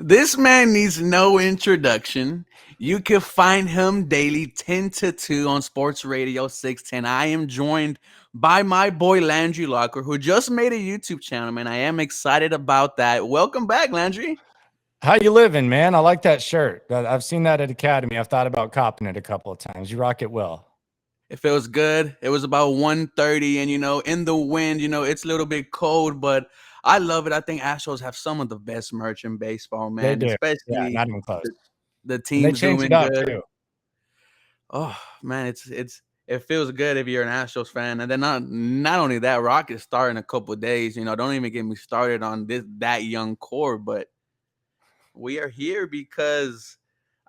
This man needs no introduction. You can find him daily 10 to 2 on Sports Radio 610. I am joined by my boy Landry Locker, who just made a YouTube channel, man. I am excited about that. Welcome back, Landry. How you living, man? I like that shirt. I've seen that at Academy. I've thought about copping it a couple of times. You rock it well. It feels good. It was about 1:30, and in the wind, it's a little bit cold, but I love it. I think Astros have some of the best merch in baseball, They man, do. Yeah, especially not even close. the, the And they team's change it doing up good. too. Oh man, it feels good if you're an Astros fan, and then not only that, Rockets start in a couple of days. Don't even get me started on that young core, but we are here because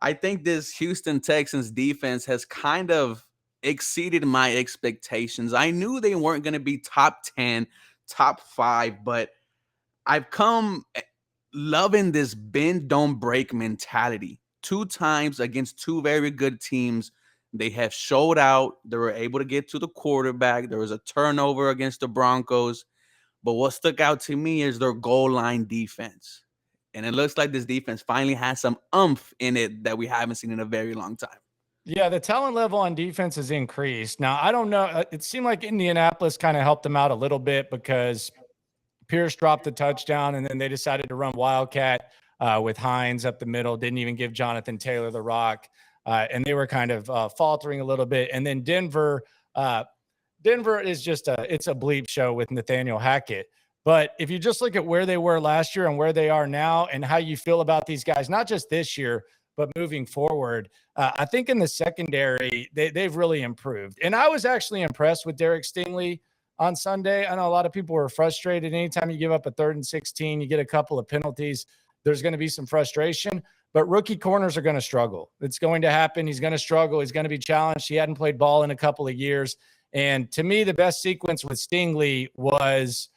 I think this Houston Texans defense has kind of exceeded my expectations. I knew they weren't going to be top 10, top 5, but I've come loving this bend don't break mentality. Two times against two very good teams, they have showed out. They were able to get to the quarterback. There was a turnover against the Broncos. But what stuck out to me is their goal line defense. And it looks like this defense finally has some umph in it that we haven't seen in a very long time. Yeah, the talent level on defense has increased. Now, I don't know. It seemed like Indianapolis kind of helped them out a little bit because Pierce dropped the touchdown, and then they decided to run Wildcat with Hines up the middle. Didn't even give Jonathan Taylor the rock, and they were kind of faltering a little bit. And then Denver is it's a bleep show with Nathaniel Hackett. But if you just look at where they were last year and where they are now, and how you feel about these guys, not just this year but moving forward, I think in the secondary they've really improved. And I was actually impressed with Derek Stingley on Sunday. I know a lot of people were frustrated. Anytime you give up a 3rd and 16, you get a couple of penalties, there's going to be some frustration. But rookie corners are going to struggle. It's going to happen. He's going to struggle. He's going to be challenged. He hadn't played ball in a couple of years. And to me, the best sequence with Stingley was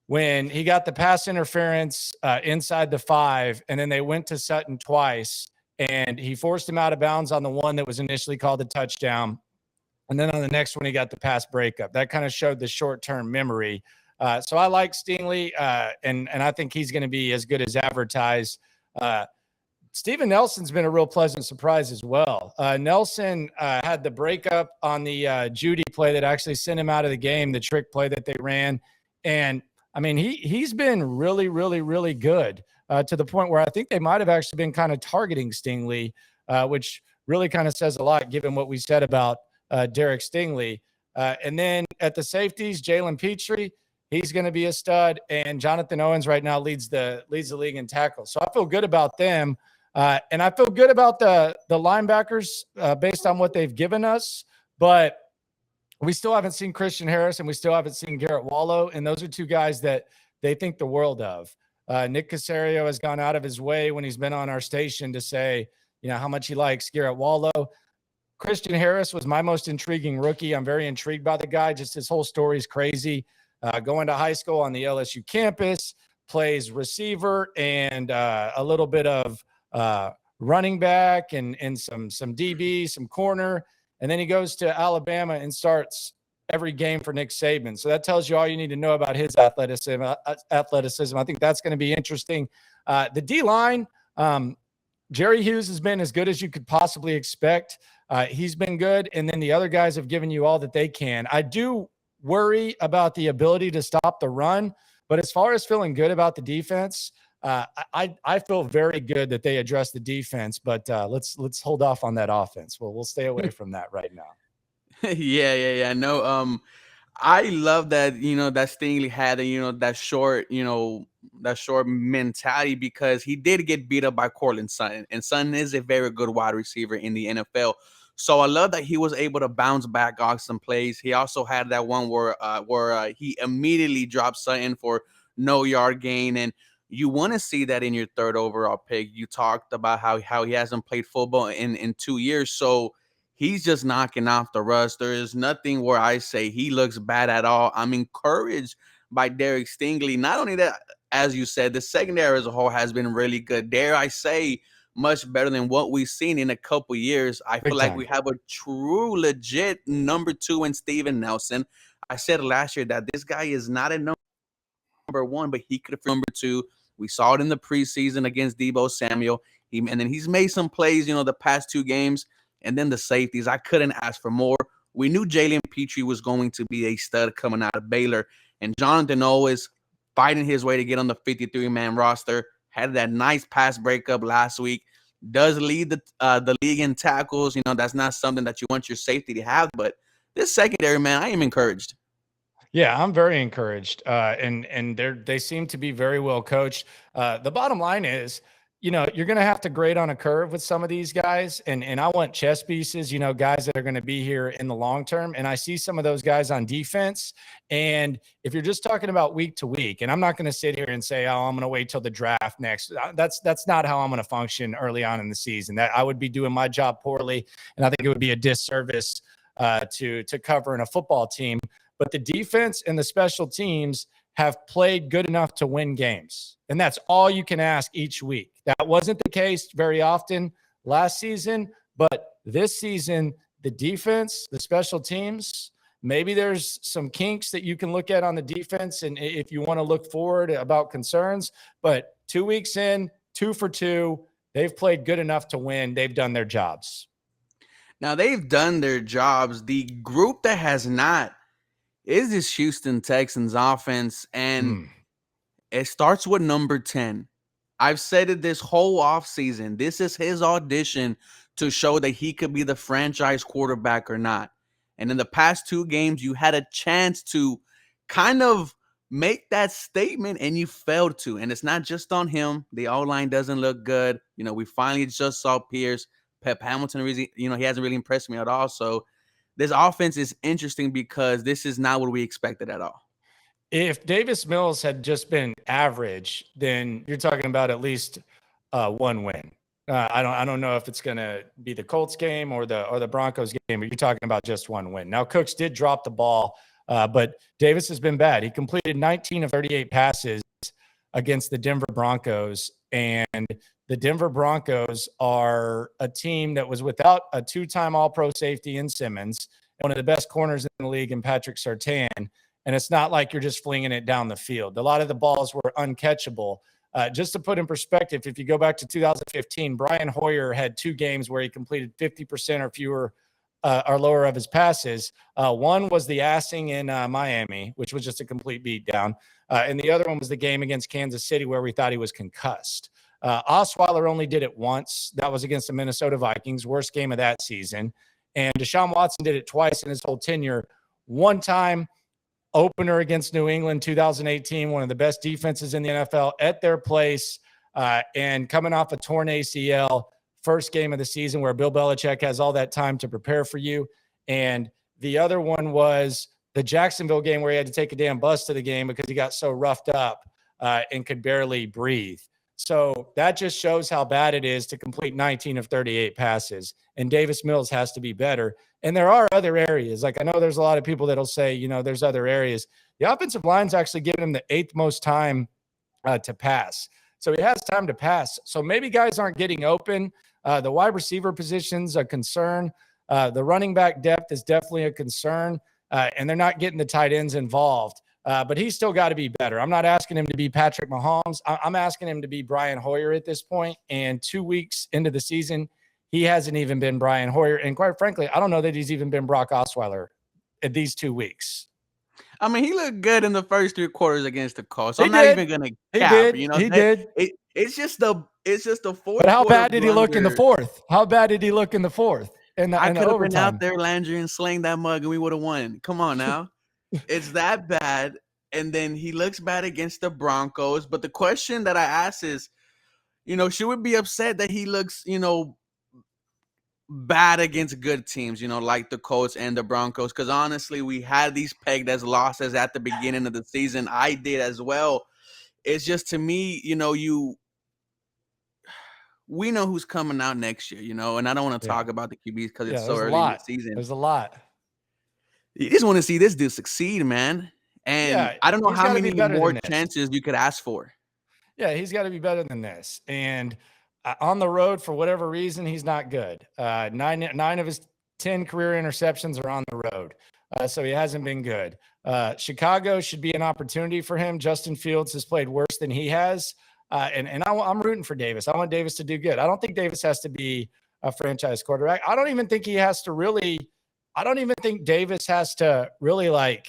when he got the pass interference inside the 5, and then they went to Sutton twice, and he forced him out of bounds on the one that was initially called a touchdown. And then on the next one, he got the pass breakup. That kind of showed the short-term memory. So I like Stingley, and I think he's going to be as good as advertised. Steven Nelson's been a real pleasant surprise as well. Nelson had the breakup on the Judy play that actually sent him out of the game, the trick play that they ran. And, I mean, he's been really, really, really good to the point where I think they might have actually been kind of targeting Stingley, which really kind of says a lot given what we said about Derek Stingley. And then at the safeties, Jalen Petrie, he's going to be a stud. And Jonathan Owens right now leads the league in tackles. So I feel good about them. And I feel good about the linebackers based on what they've given us. But we still haven't seen Christian Harris, and we still haven't seen Garrett Wallow. And those are two guys that they think the world of. Nick Caserio has gone out of his way when he's been on our station to say, how much he likes Garrett Wallow. Christian Harris was my most intriguing rookie. I'm very intrigued by the guy. Just his whole story is crazy. Going to high school on the LSU campus, plays receiver and a little bit of running back and some DB, some corner. And then he goes to Alabama and starts every game for Nick Saban. So that tells you all you need to know about his athleticism. I think that's going to be interesting. The D-line, Jerry Hughes has been as good as you could possibly expect. He's been good. And then the other guys have given you all that they can. I do worry about the ability to stop the run, but as far as feeling good about the defense, I feel very good that they addressed the defense, but let's hold off on that offense. We'll stay away from that right now. Yeah. No, I love that, that Stingley had, that short mentality, because he did get beat up by Cortland Sutton, and Sutton is a very good wide receiver in the NFL. So I love that he was able to bounce back on some plays. He also had that one where he immediately dropped Sutton for no yard gain, and you want to see that in your 3rd overall pick. You talked about how he hasn't played football in 2 years, so he's just knocking off the rust. There is nothing where I say he looks bad at all. I'm encouraged by Derek Stingley. Not only that, as you said, the secondary as a whole has been really good. Dare I say, much better than what we've seen in a couple years. I feel like we have a true, legit number 2 in Steven Nelson. I said last year that this guy is not a number 1, but he could have been number 2. We saw it in the preseason against Deebo Samuel. And then he's made some plays, the past 2 games. And then the safeties, I couldn't ask for more. We knew Jalen Petrie was going to be a stud coming out of Baylor. And Jonathan Owens fighting his way to get on the 53-man roster. Had that nice pass breakup last week. Does lead the league in tackles. That's not something that you want your safety to have. But this secondary, man, I am encouraged. Yeah, I'm very encouraged. And they seem to be very well coached. The bottom line is, you're going to have to grade on a curve with some of these guys. And I want chess pieces, guys that are going to be here in the long term. And I see some of those guys on defense. And if you're just talking about week to week, and I'm not going to sit here and say, oh, I'm going to wait till the draft next. That's not how I'm going to function early on in the season. That I would be doing my job poorly. And I think it would be a disservice to cover in a football team. But the defense and the special teams have played good enough to win games. And that's all you can ask each week. That wasn't the case very often last season, but this season, the defense, the special teams, maybe there's some kinks that you can look at on the defense. And if you want to look forward about concerns, but 2 weeks in, 2 for 2, they've played good enough to win. They've done their jobs. Now, they've done their jobs. The group that has not is this Houston Texans offense, and it starts with number 10. I've said it this whole offseason. This is his audition to show that he could be the franchise quarterback or not. And in the past 2 games, you had a chance to kind of make that statement, and you failed to. And it's not just on him. The O-line doesn't look good. We finally just saw Pierce. Pep Hamilton, really, he hasn't really impressed me at all. So this offense is interesting because this is not what we expected at all. If Davis Mills had just been average, then you're talking about at least 1 win. I don't know if it's going to be the Colts game or the Broncos game, but you're talking about just 1 win. Now, Cooks did drop the ball, but Davis has been bad. He completed 19 of 38 passes against the Denver Broncos, and the Denver Broncos are a team that was without a 2-time All-Pro safety in Simmons, one of the best corners in the league in Patrick Surtain. And it's not like you're just flinging it down the field. A lot of the balls were uncatchable. Just to put in perspective, if you go back to 2015, Brian Hoyer had 2 games where he completed 50% or fewer or lower of his passes. One was the assing in Miami, which was just a complete beatdown. And the other one was the game against Kansas City where we thought he was concussed. Osweiler only did it once. That was against the Minnesota Vikings, worst game of that season. And Deshaun Watson did it twice in his whole tenure. One time, opener against New England, 2018, one of the best defenses in the NFL at their place, and coming off a torn ACL, first game of the season where Bill Belichick has all that time to prepare for you. And the other one was the Jacksonville game where he had to take a damn bus to the game because he got so roughed up and could barely breathe. So that just shows how bad it is to complete 19 of 38 passes. And Davis Mills has to be better. And there are other areas. Like I know there's a lot of people that'll say, there's other areas. The offensive line's actually giving him the 8th most time to pass. So he has time to pass. So maybe guys aren't getting open. The wide receiver position's a concern. The running back depth is definitely a concern. And they're not getting the tight ends involved. But he's still got to be better. I'm not asking him to be Patrick Mahomes. I'm asking him to be Brian Hoyer at this point. And 2 weeks into the season, he hasn't even been Brian Hoyer. And quite frankly, I don't know that he's even been Brock Osweiler at these 2 weeks. I mean, he looked good in the first 3 quarters against the Colts. I'm not even gonna cap. He did. It's just the fourth. But how bad did he look in the fourth? How bad did he look in the fourth? I could have been out there, Landry, and sling that mug, and we would have won. Come on now. It's that bad. And then he looks bad against the Broncos. But the question that I ask is, should we be upset that he looks, bad against good teams, like the Colts and the Broncos? Because honestly, we had these pegged as losses at the beginning of the season. I did as well. It's just, to me, we know who's coming out next year, and I don't want to talk about the QBs because it's so early in the season. There's a lot. You just want to see this dude succeed, man. And I don't know how many more chances you could ask for. Yeah, he's got to be better than this. And on the road, for whatever reason, he's not good. 9 of his 10 career interceptions are on the road. So he hasn't been good. Chicago should be an opportunity for him. Justin Fields has played worse than he has. I'm rooting for Davis. I want Davis to do good. I don't think Davis has to be a franchise quarterback. I don't even think he has to really. I don't even think Davis has to really like,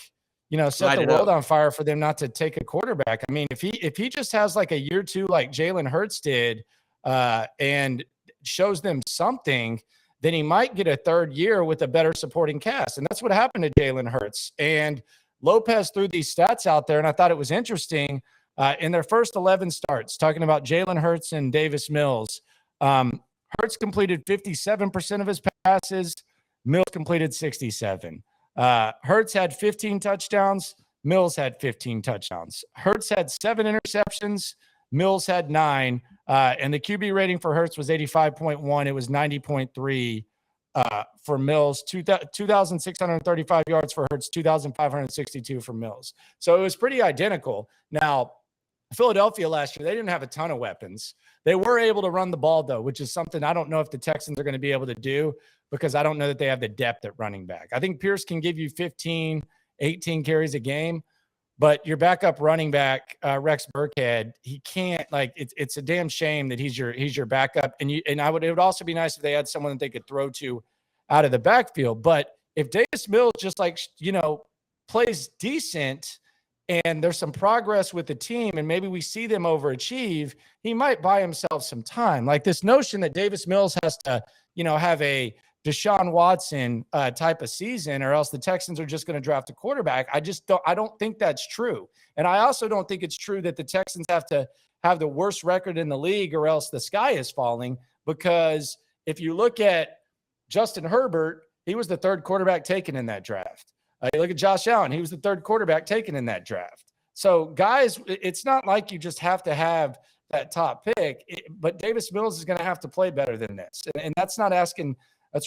set Light the it world up. on fire for them not to take a quarterback. I mean, if he just has like a year two like Jalen Hurts did, and shows them something, then he might get a third year with a better supporting cast. And that's what happened to Jalen Hurts. And Lopez threw these stats out there, and I thought it was interesting. In their first 11 starts, talking about Jalen Hurts and Davis Mills, Hurts completed 57% of his passes. Mills completed 67. Hurts had 15 touchdowns. Mills had 15 touchdowns. Hurts had 7 interceptions. Mills had 9. And the QB rating for Hurts was 85.1. It was 90.3 for Mills. 2,635 yards for Hurts, 2,562 for Mills. So it was pretty identical. Now, Philadelphia last year, they didn't have a ton of weapons. They were able to run the ball, though, which is something I don't know if the Texans are going to be able to do, because I don't know that they have the depth at running back. I think Pierce can give you 15, 18 carries a game, but your backup running back, Rex Burkhead, he can't, like, it's a damn shame that he's your backup. And it would also be nice if they had someone that they could throw to out of the backfield. But if Davis Mills just plays decent, and there's some progress with the team, and maybe we see them overachieve, he might buy himself some time. Like this notion that Davis Mills has to, have a Deshaun Watson type of season, or else the Texans are just going to draft a quarterback. I don't think that's true. And I also don't think it's true that the Texans have to have the worst record in the league, or else the sky is falling. Because if you look at Justin Herbert, he was the third quarterback taken in that draft. You look at Josh Allen. He was the third quarterback taken in that draft. So, guys, it's not like you just have to have that top pick. But Davis Mills is going to have to play better than this. And that's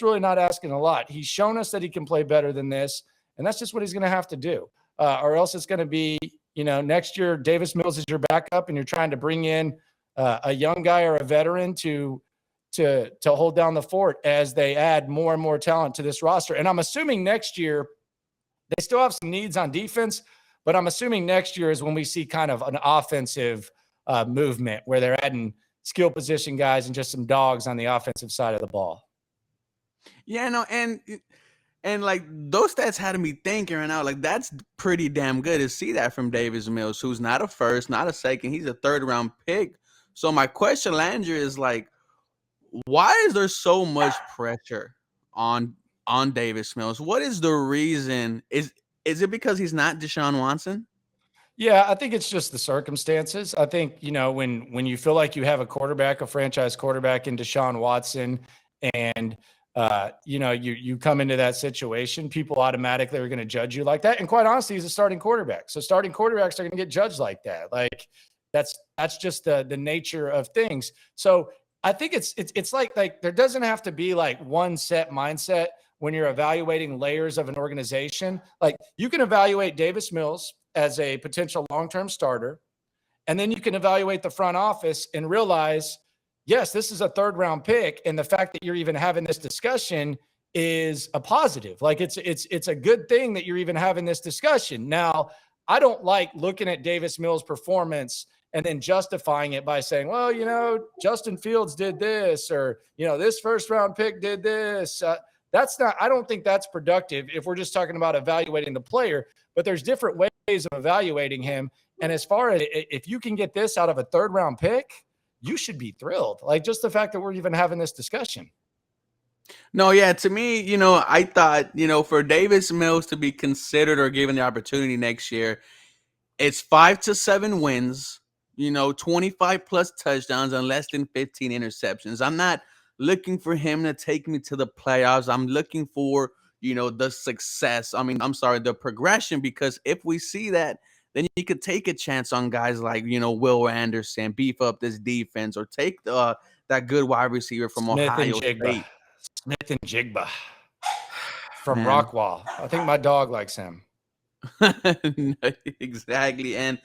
really not asking a lot. He's shown us that he can play better than this. And that's just what he's going to have to do. Or else it's going to be, next year, Davis Mills is your backup, and you're trying to bring in a young guy or a veteran to hold down the fort as they add more and more talent to this roster. And I'm assuming next year, they still have some needs on defense, but I'm assuming next year is when we see kind of an offensive movement where they're adding skill position guys and just some dogs on the offensive side of the ball. Yeah, no, and like those stats had me thinking right now, like that's pretty damn good to see that from Davis Mills, who's not a first, not a second, he's a third round pick. So my question, Landry, is like, why is there so much pressure on Davis Mills? What is the reason? Is it because he's not Deshaun Watson? Yeah, I think it's just the circumstances. I think, when you feel like you have a franchise quarterback in Deshaun Watson, and you come into that situation, people automatically are going to judge you like that. And quite honestly, he's a starting quarterback. So starting quarterbacks are going to get judged like that. Like that's just the nature of things. So I think it's like there doesn't have to be like one set mindset when you're evaluating layers of an organization. Like you can evaluate Davis Mills as a potential long-term starter, and then you can evaluate the front office and realize, yes, this is a third round pick. And the fact that you're even having this discussion is a positive. Like it's a good thing that you're even having this discussion. Now, I don't like looking at Davis Mills' performance and then justifying it by saying, well, Justin Fields did this, or, this first round pick did this. I don't think that's productive if we're just talking about evaluating the player, but there's different ways of evaluating him. And as far as if you can get this out of a third round pick, you should be thrilled. Like just the fact that we're even having this discussion. No, yeah, to me, I thought, for Davis Mills to be considered or given the opportunity next year, it's 5 to 7 wins, 25 plus touchdowns and less than 15 interceptions. I'm not looking for him to take me to the playoffs. I'm looking for, the success. The progression, because if we see that, then you could take a chance on guys like, Will Anderson, beef up this defense, or take that good wide receiver from Ohio State. Smith and Jigba from Man. Rockwall. I think my dog likes him. Exactly. And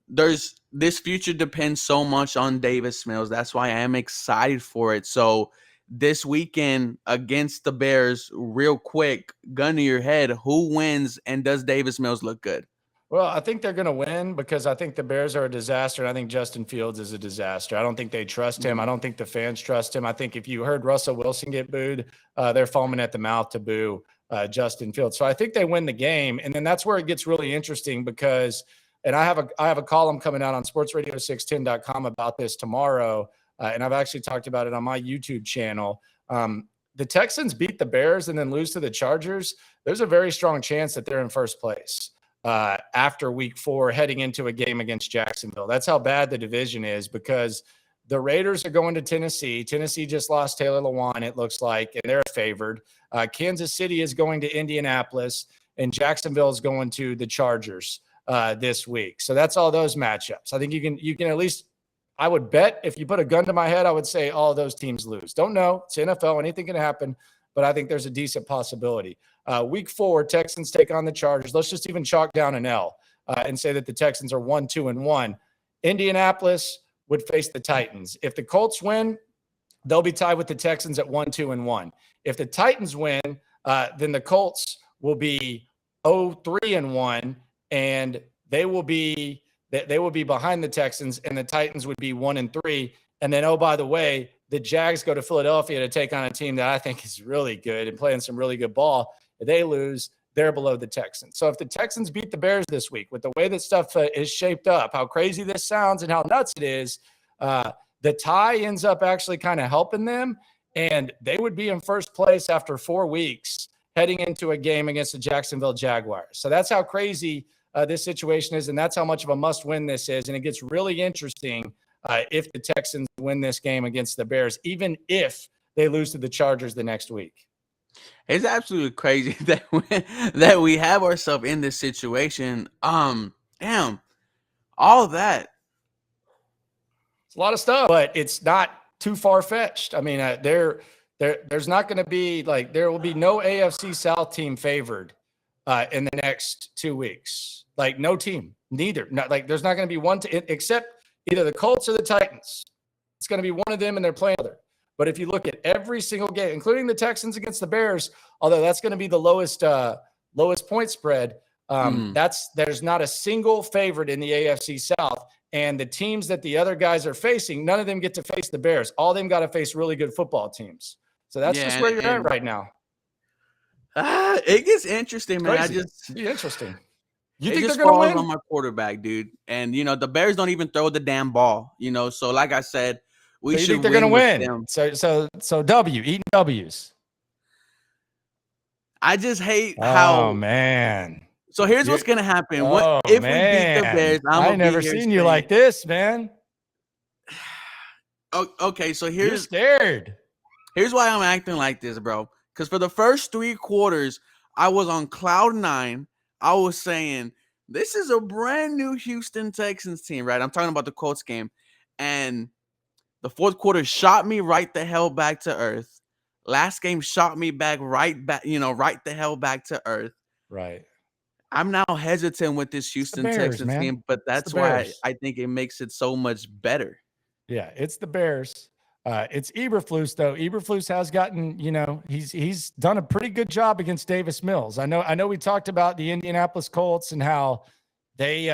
this future depends so much on Davis Mills. That's why I am excited for it. So this weekend against the Bears, real quick, gun to your head, who wins, and does Davis Mills look good? Well, I think they're going to win because I think the Bears are a disaster. And I think Justin Fields is a disaster. I don't think they trust him. I don't think the fans trust him. I think if you heard Russell Wilson get booed, they're foaming at the mouth to boo Justin Fields. So I think they win the game. And then that's where it gets really interesting because, and I have a column coming out on sportsradio610.com about this tomorrow. And I've actually talked about it on my YouTube channel. The Texans beat the Bears and then lose to the Chargers. There's a very strong chance that they're in first place after week 4 heading into a game against Jacksonville. That's how bad the division is because the Raiders are going to Tennessee. Tennessee just lost Taylor Lewan, it looks like, and they're favored. Kansas City is going to Indianapolis, and Jacksonville is going to the Chargers this week. So that's all those matchups. I think you can at least, I would bet if you put a gun to my head, I would say all of those teams lose. Don't know. It's NFL. Anything can happen, but I think there's a decent possibility. Week 4, Texans take on the Chargers. Let's just even chalk down an L and say that the Texans are 1-2-1. Indianapolis would face the Titans. If the Colts win, they'll be tied with the Texans at 1-2-1. If the Titans win, then the Colts will be 0-3-1, and they will be behind the Texans, and the Titans would be 1-3. And then, oh, by the way, the Jags go to Philadelphia to take on a team that I think is really good and playing some really good ball. If they lose, they're below the Texans. So if the Texans beat the Bears this week, with the way that stuff is shaped up, how crazy this sounds and how nuts it is, the tie ends up actually kind of helping them, and they would be in first place after 4 weeks heading into a game against the Jacksonville Jaguars. So that's how crazy this situation is, and that's how much of a must-win this is. And it gets really interesting if the Texans win this game against the Bears, even if they lose to the Chargers the next week. It's absolutely crazy that we have ourselves in this situation. Damn, all of that. It's a lot of stuff, but it's not too far-fetched. I mean, there's not going to be there will be no AFC South team favored in the next 2 weeks. Like no team, neither. There's not going to be one except either the Colts or the Titans. It's going to be one of them, and they're playing other. But if you look at every single game, including the Texans against the Bears, although that's going to be the lowest point spread, there's not a single favorite in the AFC South. And the teams that the other guys are facing, none of them get to face the Bears. All of them got to face really good football teams. So that's just where you're at right now. It gets interesting, man. It'd be interesting. You think they're going to win? On my quarterback, dude. And, the Bears don't even throw the damn ball, So like I said, we should think they're going to win. So W, eating W's. I just hate how. Oh, man. So here's what's going to happen. If we beat the Bears, I've never seen you like this, man. Okay, so you're scared. Here's why I'm acting like this, bro. Because for the first 3 quarters, I was on cloud 9. I was saying, this is a brand new Houston Texans team, right? I'm talking about the Colts game. And the 4th quarter shot me right the hell back to earth. Last game shot me right the hell back to earth. Right. I'm now hesitant with this Houston Texans team, but that's why I think it makes it so much better. Yeah, it's the Bears. It's Eberflus, though. Eberflus has gotten, he's done a pretty good job against Davis Mills. I know we talked about the Indianapolis Colts and how they,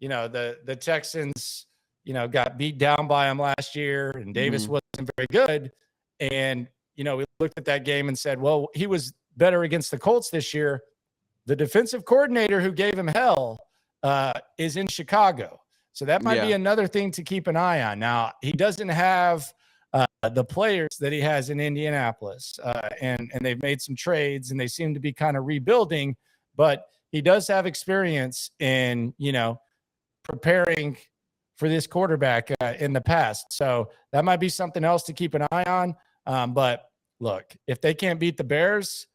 the Texans, got beat down by him last year, and Davis wasn't very good. And, we looked at that game and said, well, he was better against the Colts this year. The defensive coordinator who gave him hell is in Chicago. So that might be another thing to keep an eye on. Now, he doesn't have the players that he has in Indianapolis, and they've made some trades, and they seem to be kind of rebuilding, but he does have experience in, preparing for this quarterback in the past. So that might be something else to keep an eye on. But look, if they can't beat the Bears,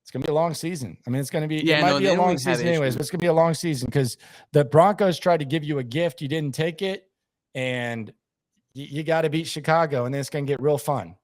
it's going to be a long season. I mean, it's going to be, it might be a long season anyways, but it's going to be a long season because the Broncos tried to give you a gift. You didn't take it, and you got to beat Chicago, and then it's going to get real fun.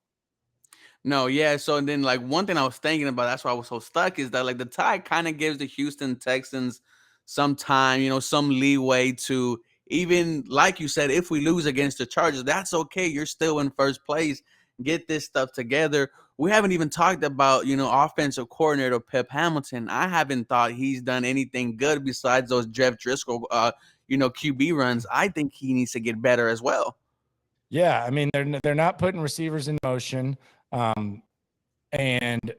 No, yeah. So, and then one thing I was thinking about, that's why I was so stuck, is that the tie kind of gives the Houston Texans some time, some leeway to even, like you said, if we lose against the Chargers, that's okay. You're still in first place. Get this stuff together. we haven't even talked about, offensive coordinator Pep Hamilton. I haven't thought he's done anything good besides those Jeff Driscoll, QB runs. I think he needs to get better as well. Yeah, I mean they're not putting receivers in motion, and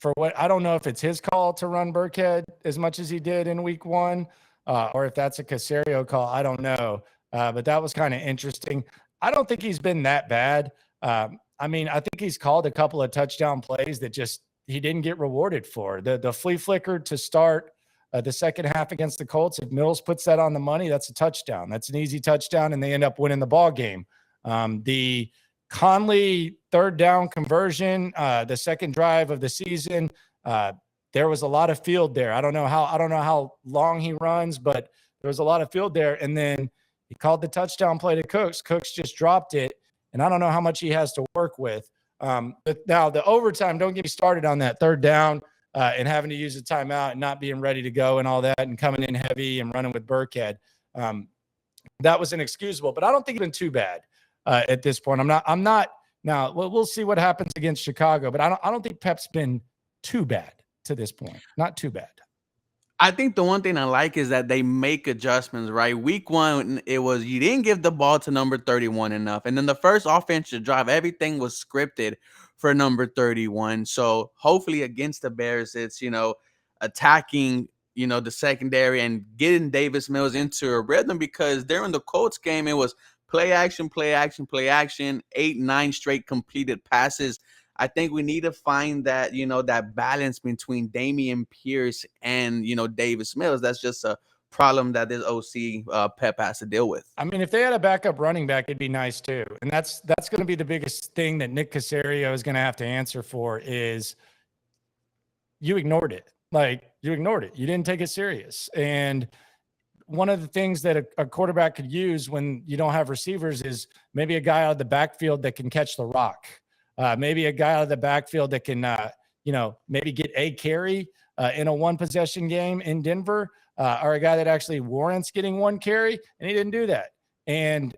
for what I don't know if it's his call to run Burkhead as much as he did in week 1, or if that's a Caserio call. I don't know, but that was kind of interesting. I don't think he's been that bad. I mean, I think he's called a couple of touchdown plays that just he didn't get rewarded for. The flea flicker to start the second half against the Colts. If Mills puts that on the money, that's a touchdown. That's an easy touchdown, and they end up winning the ball game. The Conley third down conversion, the second drive of the season, there was a lot of field there. I don't know how long he runs, but there was a lot of field there. And then he called the touchdown play to Cooks. Cooks just dropped it, and I don't know how much he has to work with. But now the overtime, don't get me started on that third down and having to use a timeout and not being ready to go and all that and coming in heavy and running with Burkhead. That was inexcusable, but I don't think it's been too bad. At this point, I'm not now. We'll see what happens against Chicago, but I don't think Pep's been too bad to this point. Not too bad. I think the one thing I like is that they make adjustments, right? Week 1, it was you didn't give the ball to number 31 enough. And then the first offensive drive, everything was scripted for number 31. So hopefully against the Bears, it's, attacking, the secondary and getting Davis Mills into a rhythm, because during the Colts game, it was play action, play action, play action, 8-9 straight completed passes. I think we need to find that, that balance between Dameon Pierce and, Davis Mills. That's just a problem that this OC Pep has to deal with. I mean, if they had a backup running back, it'd be nice too. And that's going to be the biggest thing that Nick Caserio is going to have to answer for is you ignored it. You ignored it. You didn't take it serious. And one of the things that a quarterback could use when you don't have receivers is maybe a guy out of the backfield that can catch the rock. Maybe a guy out of the backfield that can, maybe get a carry in a one possession game in Denver, or a guy that actually warrants getting one carry, and he didn't do that. And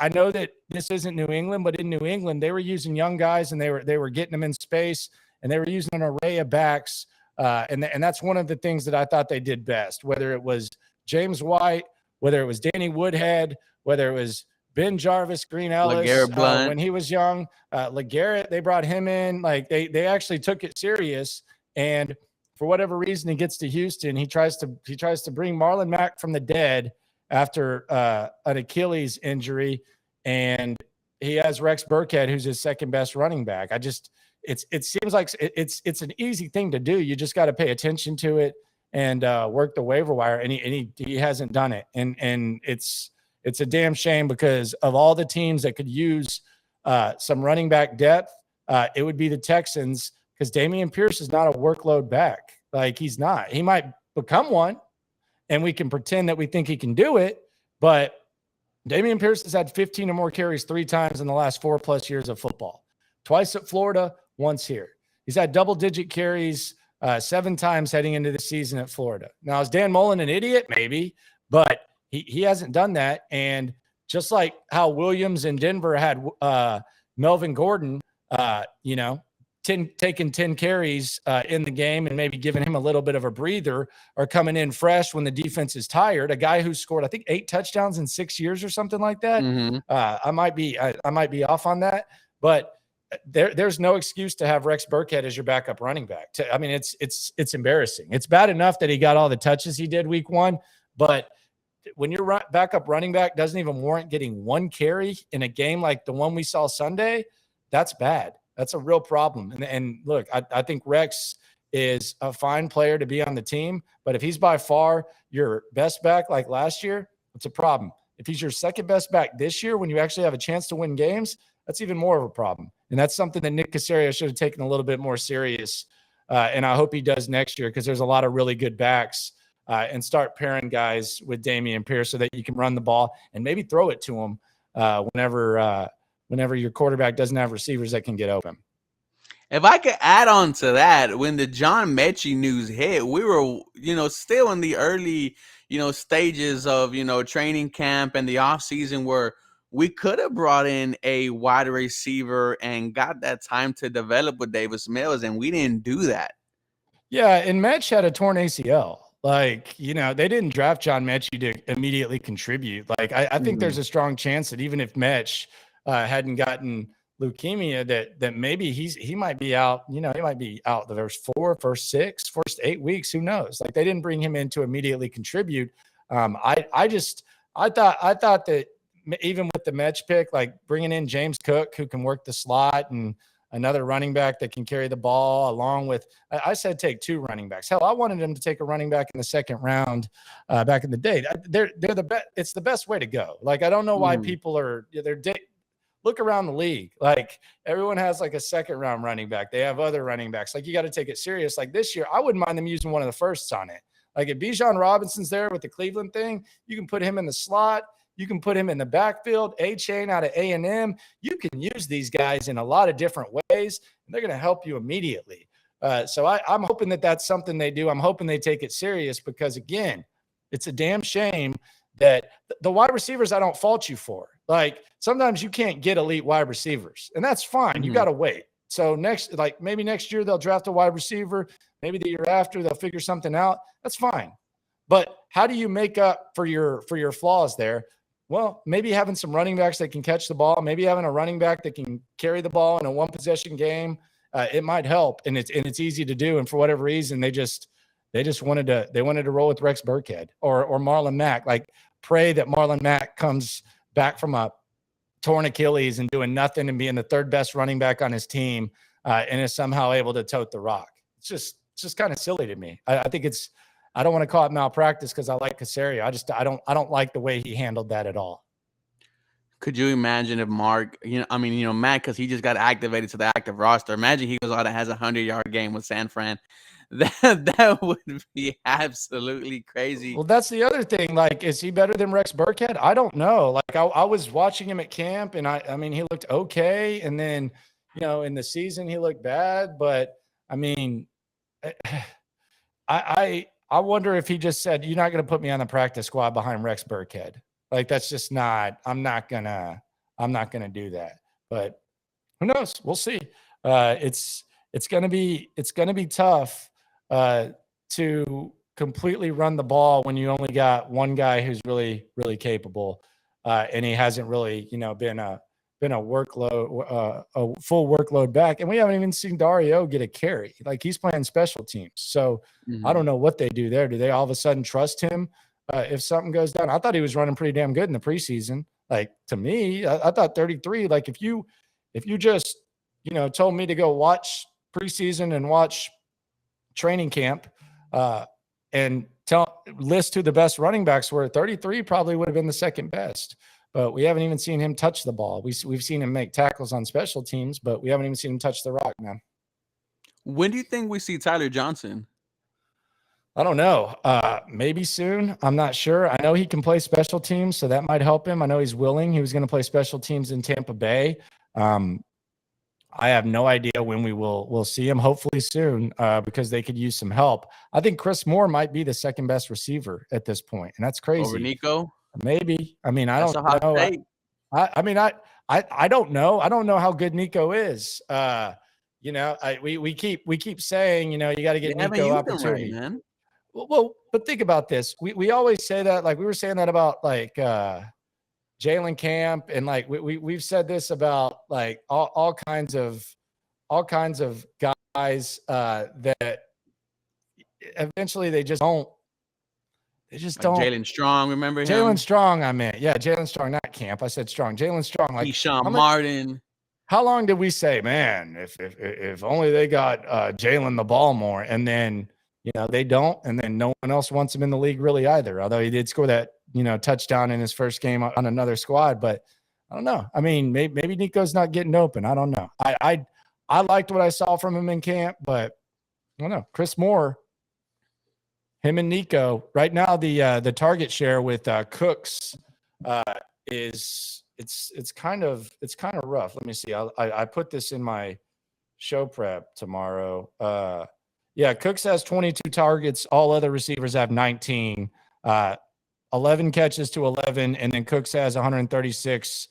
I know that this isn't New England, but in New England, they were using young guys and they were getting them in space, and they were using an array of backs. And that's one of the things that I thought they did best, whether it was James White, whether it was Danny Woodhead, whether it was Ben Jarvis, Green Ellis when he was young, LeGarrette, they brought him in. They actually took it serious. And for whatever reason, he gets to Houston. He tries to bring Marlon Mack from the dead after an Achilles injury, and he has Rex Burkhead, who's his second best running back. It seems like it's an easy thing to do. You just got to pay attention to it and work the waiver wire, and he hasn't done it. And it's a damn shame, because of all the teams that could use some running back depth, it would be the Texans, because Dameon Pierce is not a workload back. He's not. He might become one, and we can pretend that we think he can do it, but Dameon Pierce has had 15 or more carries 3 times in the last 4+ years of football. Twice at Florida, once here. He's had double-digit carries 7 times heading into the season at Florida. Now, is Dan Mullen an idiot? Maybe, but he hasn't done that. And just like how Williams in Denver had Melvin Gordon, taking 10 carries in the game and maybe giving him a little bit of a breather, or coming in fresh when the defense is tired. A guy who scored, I think, 8 touchdowns in 6 years or something like that. Mm-hmm. I might be off on that, but there's no excuse to have Rex Burkhead as your backup running back. I mean, it's embarrassing. It's bad enough that he got all the touches he did week 1, but when your backup running back doesn't even warrant getting 1 carry in a game like the one we saw Sunday, that's bad. That's a real problem. And look, I think Rex is a fine player to be on the team, but if he's by far your best back like last year, it's a problem. If he's your second best back this year, when you actually have a chance to win games, that's even more of a problem. And that's something that Nick Caserio should have taken a little bit more serious. And I hope he does next year, because there's a lot of really good backs, and start pairing guys with Dameon Pierce so that you can run the ball and maybe throw it to him whenever your quarterback doesn't have receivers that can get open. If I could add on to that, when the John Mechie news hit, we were, still in the early, stages of, training camp and the off season, where we could have brought in a wide receiver and got that time to develop with Davis Mills, and we didn't do that. Yeah, and Metch had a torn ACL. Like, they didn't draft John Mechie to immediately contribute. Like, I think there's a strong chance that even if Metch hadn't gotten leukemia, that maybe he might be out. He might be out the first 6, first 8 weeks. Who knows? Like, they didn't bring him in to immediately contribute. I thought that even with the Metch pick, like bringing in James Cook, who can work the slot, and another running back that can carry the ball, along with, I said take 2 running backs. Hell, I wanted him to take a running back in the second round back in the day. They're the best. It's the best way to go. Like, I don't know why people are, look around the league. Like, everyone has like a second round running back. They have other running backs. Like, you got to take it serious. Like, this year, I wouldn't mind them using one of the firsts on it. Like, if Bijan Robinson's there with the Cleveland thing, you can put him in the slot. You can put him in the backfield. A-Chain out of A&M. You can use these guys in a lot of different ways, and they're going to help you immediately. So I'm hoping that that's something they do. I'm hoping they take it serious, because, again, it's a damn shame that the wide receivers I don't fault you for. Like, sometimes you can't get elite wide receivers, and that's fine. You got to wait. So maybe next year they'll draft a wide receiver. Maybe the year after they'll figure something out. That's fine. But how do you make up for your flaws there? Well, maybe having some running backs that can catch the ball, maybe having a running back that can carry the ball in a one-possession game, it might help, and it's easy to do. And for whatever reason, they just wanted to roll with Rex Burkhead or Marlon Mack. Like, pray that Marlon Mack comes back from a torn Achilles and doing nothing and being the third best running back on his team, and is somehow able to tote the rock. It's just kind of silly to me. I think it's. I don't want to call it malpractice because I like Caserio. I don't like the way he handled that at all. Could you imagine if Mark, Matt, because he just got activated to the active roster. Imagine he goes out and has a 100-yard game with San Fran. That would be absolutely crazy. Well, that's the other thing. Like, is he better than Rex Burkhead? I don't know. Like, I was watching him at camp, and I mean, he looked okay. And then, in the season, he looked bad. But, I mean, I wonder if he just said, you're not going to put me on the practice squad behind Rex Burkhead. Like, that's just not, I'm not going to do that. But who knows? We'll see. It's going to be tough to completely run the ball when you only got one guy who's really, really capable. And he hasn't really, been a workload, a full workload back. And we haven't even seen Dario get a carry. Like, he's playing special teams. So I don't know what they do there. Do they all of a sudden trust him if something goes down? I thought he was running pretty damn good in the preseason. Like, to me, I thought 33, like, if you just, told me to go watch preseason and watch training camp and list who the best running backs were, 33 probably would have been the second best. But we haven't even seen him touch the ball. We've seen him make tackles on special teams, but we haven't even seen him touch the rock, man. When do you think we see Tyler Johnson? I don't know. Maybe soon. I'm not sure. I know he can play special teams, so that might help him. I know he's willing. He was going to play special teams in Tampa Bay. I have no idea when we'll see him. Hopefully soon, because they could use some help. I think Chris Moore might be the second best receiver at this point, and that's crazy. Over Nico? Maybe. I mean, I don't know. I mean, I don't know. I don't know how good Nico is. We keep saying, you got to get Nico opportunity. Right, man. Well, but think about this. We always say that, like, we were saying that about like Jalen Camp, and like we've said this about like all kinds of guys that eventually they just don't. They just don't. Jalen Strong, remember him? Jalen Strong, I meant. Yeah, Jalen Strong, not Camp. I said Strong. Jalen Strong. Like Keyshawn Martin. How long did we say, man, if only they got Jalen the ball more, and then, they don't, and then no one else wants him in the league really either, although he did score that, touchdown in his first game on another squad. But I don't know. I mean, maybe Nico's not getting open. I don't know. I liked what I saw from him in camp, but I don't know. Chris Moore, him and Nico right now, the target share with Cooks is it's kind of rough. Let me see. I put this in my show prep tomorrow. Yeah, Cooks has 22 targets. All other receivers have 19. 11 catches to 11, and then Cooks has 136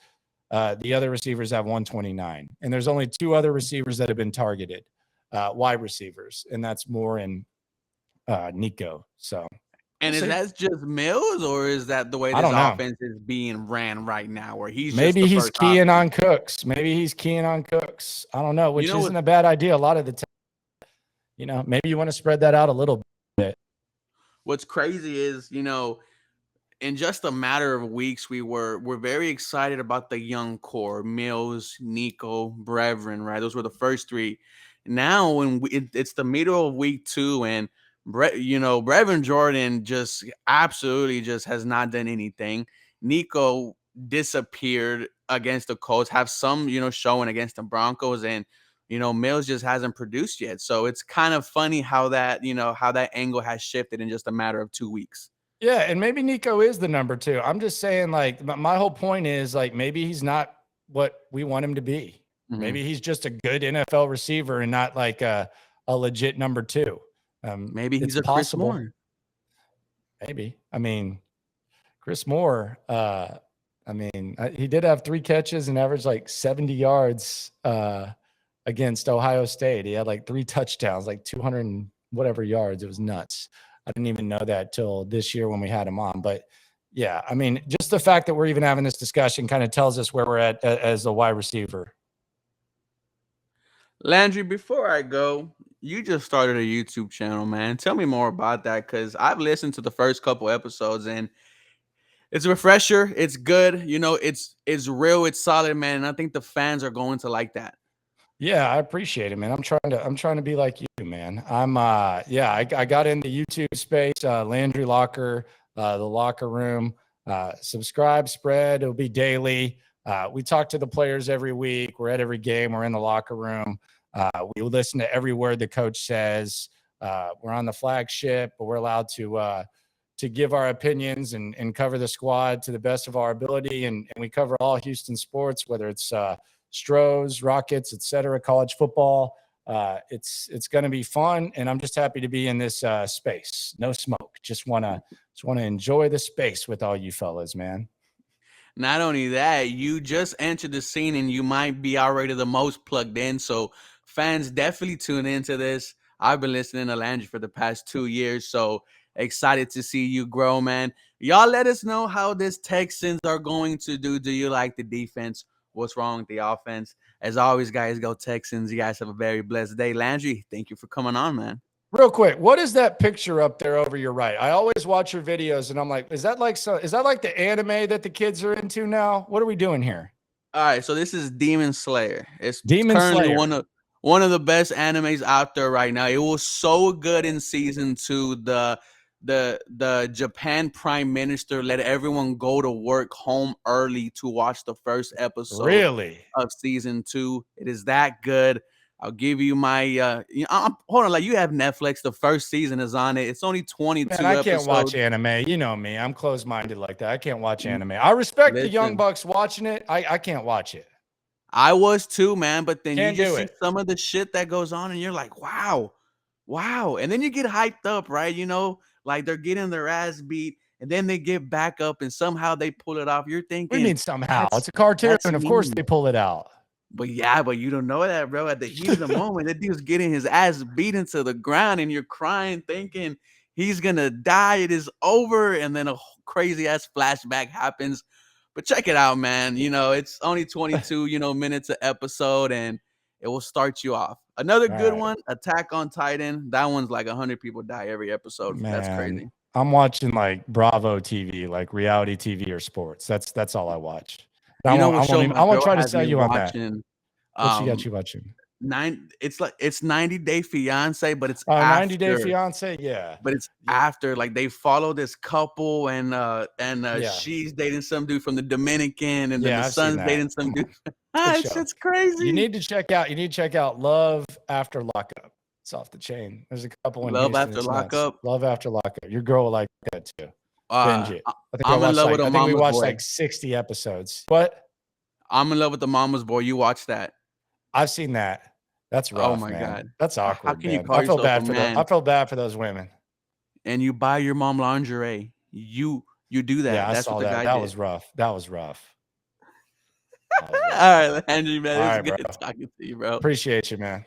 The other receivers have 129. And there's only 2 other receivers that have been targeted, wide receivers, and that's Moore and Nico. So And we'll is see. that just Mills, or is that the way I this don't know. offense is being ran right now, where he's just Maybe the he's first keying option? on Cooks. Maybe he's keying on Cooks. I don't know, You which know what? isn't a bad idea. A lot of the time, maybe you want to spread that out a little bit. What's crazy is, in just a matter of weeks, we're very excited about the young core: Mills, Nico, Brevin. Right, those were the first three. Now, when it's the middle of week 2, and Brevin Jordan just absolutely just has not done anything. Nico disappeared against the Colts, have some showing against the Broncos, and Mills just hasn't produced yet. So it's kind of funny how that angle has shifted in just a matter of 2 weeks. Yeah, and maybe Nico is the number 2. I'm just saying, like, my whole point is, like, maybe he's not what we want him to be. Mm-hmm. Maybe he's just a good NFL receiver and not like a legit number 2. Maybe he's It's a Chris possible. Moore. Maybe. I mean, Chris Moore, he did have 3 catches and averaged like 70 yards against Ohio State. He had like 3 touchdowns, like 200 and whatever yards. It was nuts. I didn't even know that till this year when we had him on. But yeah, I mean, just the fact that we're even having this discussion kind of tells us where we're at as a wide receiver. Landry, before I go, you just started a YouTube channel, man. Tell me more about that, because I've listened to the first couple episodes, and it's a refresher. It's good. It's real. It's solid, man. And I think the fans are going to like that. Yeah, I appreciate it, man. I'm trying to be like you, man. I got in the YouTube space, Landry Locker, the locker room, subscribe, spread. It'll be daily. We talk to the players every week. We're at every game. We're in the locker room. We listen to every word the coach says. We're on the flagship, but we're allowed to give our opinions and cover the squad to the best of our ability. And we cover all Houston sports, whether it's Stros, Rockets, etc., college football. It's going to be fun, and I'm just happy to be in this space. No smoke. Just wanna enjoy the space with all you fellas, man. Not only that, you just entered the scene, and you might be already the most plugged in. So fans definitely tune into this. I've been listening to Landry for the past 2 years, so excited to see you grow, man. Y'all let us know how this Texans are going to do. Do you like the defense? What's wrong with the offense? As always, guys, go Texans. You guys have a very blessed day. Landry, thank you for coming on, man. Real quick, what is that picture up there over your right? I always watch your videos, and I'm like, is that like the anime that the kids are into now? What are we doing here? All right, so this is Demon Slayer. It's Demon currently Slayer. one of the best animes out there right now. It was so good in season 2. The Japan Prime Minister let everyone go to work home early to watch the first episode Really? of season 2. It is that good. I'll give you my hold on, like, you have Netflix. The first season is on it. It's only 22 Man, I can't watch episodes. anime. You know me. I'm closed-minded like that. I can't watch anime. I respect the Young Listen, Bucks watching it. I can't watch it. I was too, man. But then you Can't just do see it. some of the shit that goes on, and you're like, wow, wow. And then you get hyped up, right? Like they're getting their ass beat, and then they get back up, and somehow they pull it off. You're What do you thinking, mean somehow? that's It's a cartoon. that's Of course they me. pull it out. But yeah, but you don't know that, bro. At the heat of the moment, that dude's getting his ass beaten to the ground, and you're crying, thinking he's gonna die. It is over, and then a crazy ass flashback happens. But check it out, man. It's only 22, minutes an episode, and it will start you off. Another All good right. one, Attack on Titan. That one's like 100 people die every episode. That's Man, crazy. I'm watching like Bravo TV, like reality TV or sports. That's all I watch. You know what show I my won't girl try to has sell me you on that. watching? What she got Um, you watching? it's 90 Day Fiance, but it's 90 Day after. Fiance. Yeah. But it's Yeah. after, like, they follow this couple, and Yeah. she's dating some dude from the Dominican, and then the Yeah, I've seen son's that. dating some dude. Good It's show. it's crazy. You need to check out Love After Lockup. It's off the chain. There's a couple in Love Houston. After It's nuts. Lockup. Love After Lockup. Your girl will like that too. Binge it. I'm in love with a I think we mama's watched boy. like 60 episodes. What? I'm in love with the mama's boy. You watch that? I've seen that. That's Oh rough, my man. god. That's How awkward, can you man. call yourself a man I feel bad for those women. and you buy your mom lingerie? You do Yeah, that. I That's what saw the that. guy That did. was rough. That was rough. All right, Landry, man. All It was right, bro. good talking to you, bro. Appreciate you, man.